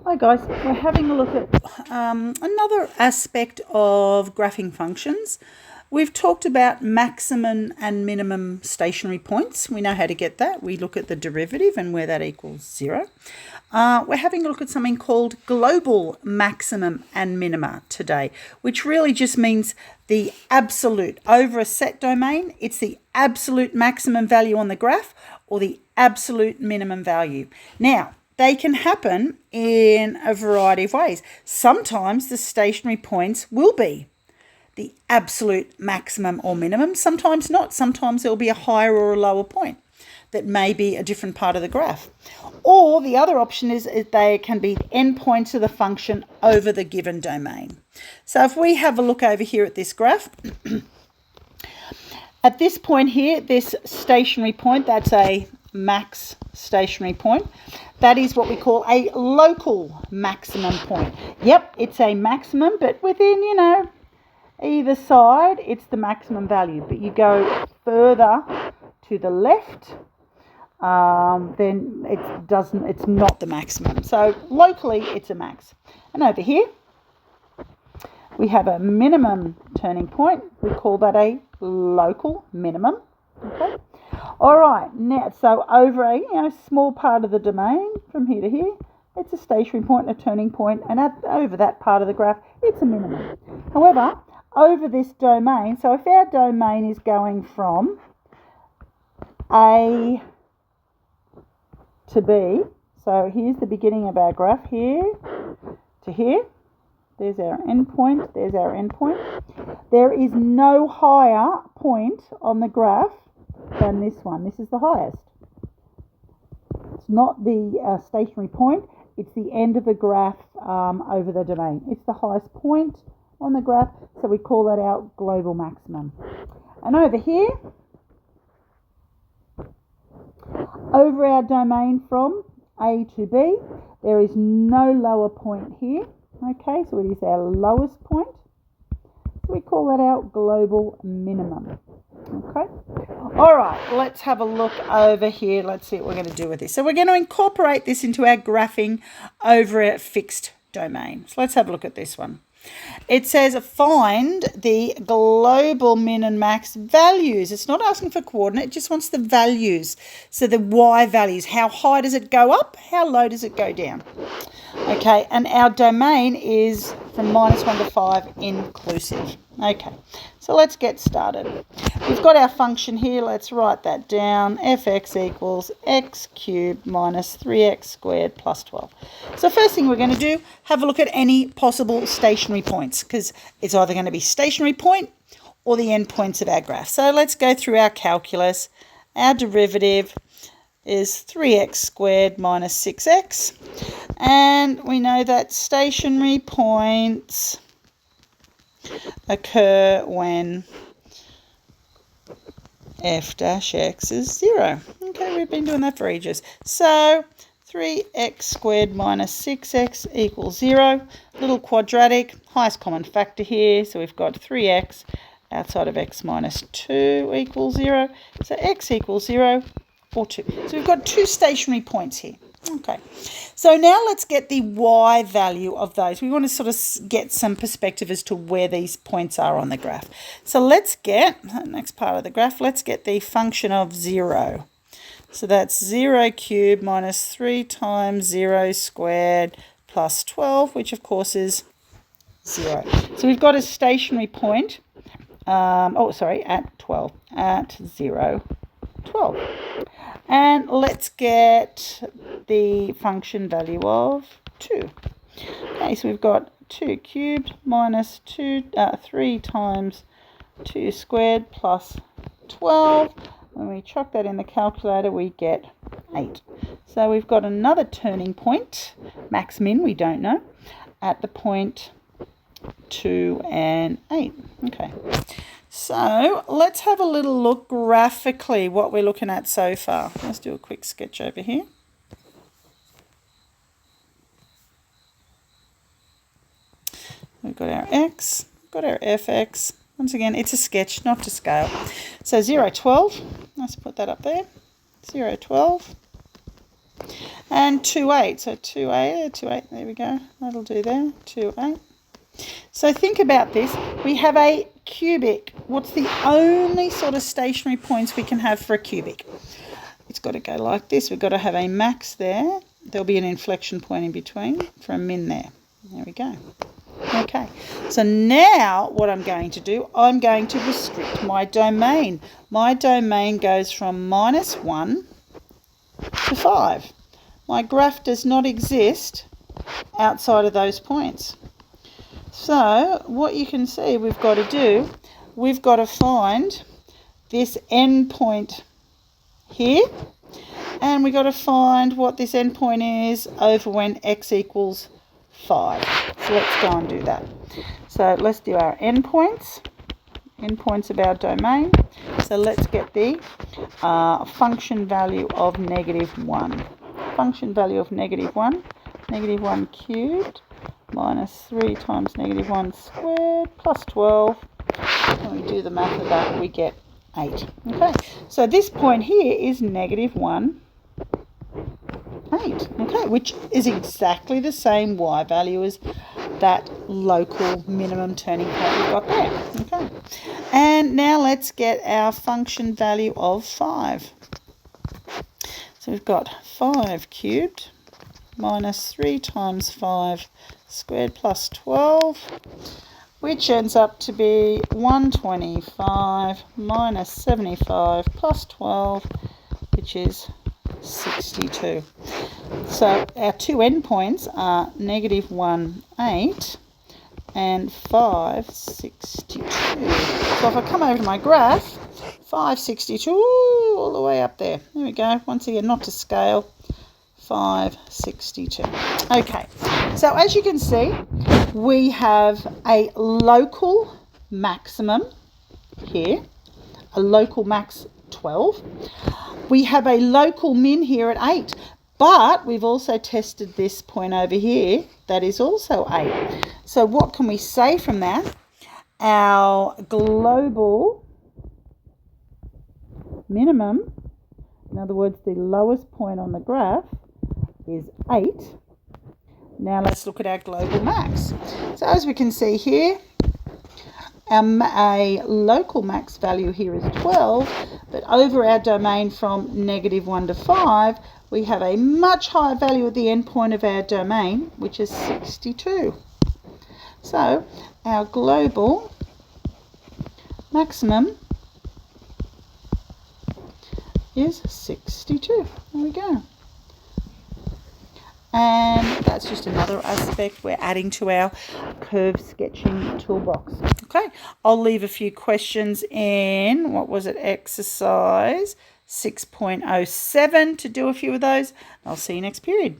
Hi guys, we're having a look at another aspect of graphing functions. We've talked about maximum and minimum stationary points. We know how to get that. We look at the derivative and where that equals 0. We're having a look at something called global maximum and minima today, which really just means the absolute over a set domain. It's the absolute maximum value on the graph or the absolute minimum value. Now, they can happen in a variety of ways. Sometimes the stationary points will be the absolute maximum or minimum. Sometimes not. Sometimes there will be a higher or a lower point that may be a different part of the graph. Or the other option is they can be endpoints of the function over the given domain. So if we have a look over here at this graph, at this point here, this stationary point, that's a max stationary point. That is what we call a local maximum point. Yep, it's a maximum, but within, either side, it's the maximum value. But you go further to the left, then it's not the maximum. So locally, it's a max. And over here, we have a minimum turning point. We call that a local minimum. Okay. All right. Now, so over a small part of the domain from here to here, it's a stationary point, a turning point, and over that part of the graph, it's a minimum. However, over this domain, so if our domain is going from A to B, so here's the beginning of our graph here to here. There's our endpoint. There's our endpoint. There is no higher point on the graph than this one. This is the highest. It's not the stationary point. It's the end of the graph over the domain. It's the highest point on the graph, so we call that our global maximum. And over here, over our domain from A to B, there is no lower point here. Okay, so it is our lowest point. So we call that our global minimum. Okay. All right, let's have a look over here. Let's see what we're going to do with this. So we're going to incorporate this into our graphing over a fixed domain. So let's have a look at this one. It says find the global min and max values. It's not asking for coordinate, it just wants the values. So the y values, how high does it go up? How low does it go down? Okay, and our domain is from -1 to 5 inclusive. Okay, so let's get started. We've got our function here. Let's write that down. Fx equals x cubed minus 3x squared plus 12. So first thing we're going to do, have a look at any possible stationary points, because it's either going to be stationary point or the endpoints of our graph. So let's go through our calculus. Our derivative is 3x squared minus 6x. And we know that stationary points occur when f dash x is 0. Okay, we've been doing that for ages. So 3x squared minus 6x equals 0. Little quadratic, highest common factor here. So we've got 3x outside of x minus 2 equals 0. So x equals 0 or 2. So we've got two stationary points here. Okay, so now let's get the y value of those. We want to sort of get some perspective as to where these points are on the graph. So let's get, next part of the graph, let's get the function of 0. So that's 0 cubed minus 3 times 0 squared plus 12, which of course is 0. So we've got a stationary point, at 12, at 0, 12. And let's get the function value of 2. Okay, so we've got 2 cubed minus 3 times 2 squared plus 12. When we chuck that in the calculator, we get 8. So we've got another turning point, max min, we don't know, at the point 2 and 8. Okay. So let's have a little look graphically what we're looking at so far. Let's do a quick sketch over here. We've got our x, got our fx. Once again, it's a sketch, not to scale. So 0, 12, let's put that up there, 0, 12. and 2, 8. So 2, 8, 2, 8, there we go. That'll do there, 2, 8. So think about this. We have a cubic. What's the only sort of stationary points we can have for a cubic? It's got to go like this. We've got to have a max there. There'll be an inflection point in between for a min there. There we go. Okay, so now what I'm going to do, I'm going to restrict my domain. My domain goes from -1 to 5. My graph does not exist outside of those points. So what you can see we've got to do, we've got to find this endpoint here, and we've got to find what this endpoint is over when x equals 5. So let's go and do that. So let's do our endpoints of our domain. So let's get the function value of -1. Function value of -1, -1 cubed minus 3 times -1 squared plus 12. When we do the math of that, we get 8. Okay, so this point here is -1, 8. Okay, which is exactly the same y value as that local minimum turning point we've got there. Okay, and now let's get our function value of 5. So we've got 5 cubed minus 3 times 5 squared plus 12, which ends up to be 125 minus 75 plus 12, which is 62. So our two endpoints are -1, 8 and 5, 62. So if I come over to my graph, 5, 62, all the way up there. There we go. Once again, not to scale. 5, 62. Okay, so as you can see, we have a local maximum here, a local max 12. We have a local min here at 8, but we've also tested this point over here that is also 8. So what can we say from that? Our global minimum, in other words, the lowest point on the graph, is 8. Now let's look at our global max. So as we can see here, a local max value here is 12, but over our domain from -1 to 5, we have a much higher value at the end point of our domain, which is 62. So our global maximum is 62. There we go. And that's just another aspect we're adding to our curve sketching toolbox. Okay, I'll leave a few questions in, what was it, exercise 6.07 to do a few of those. I'll see you next period.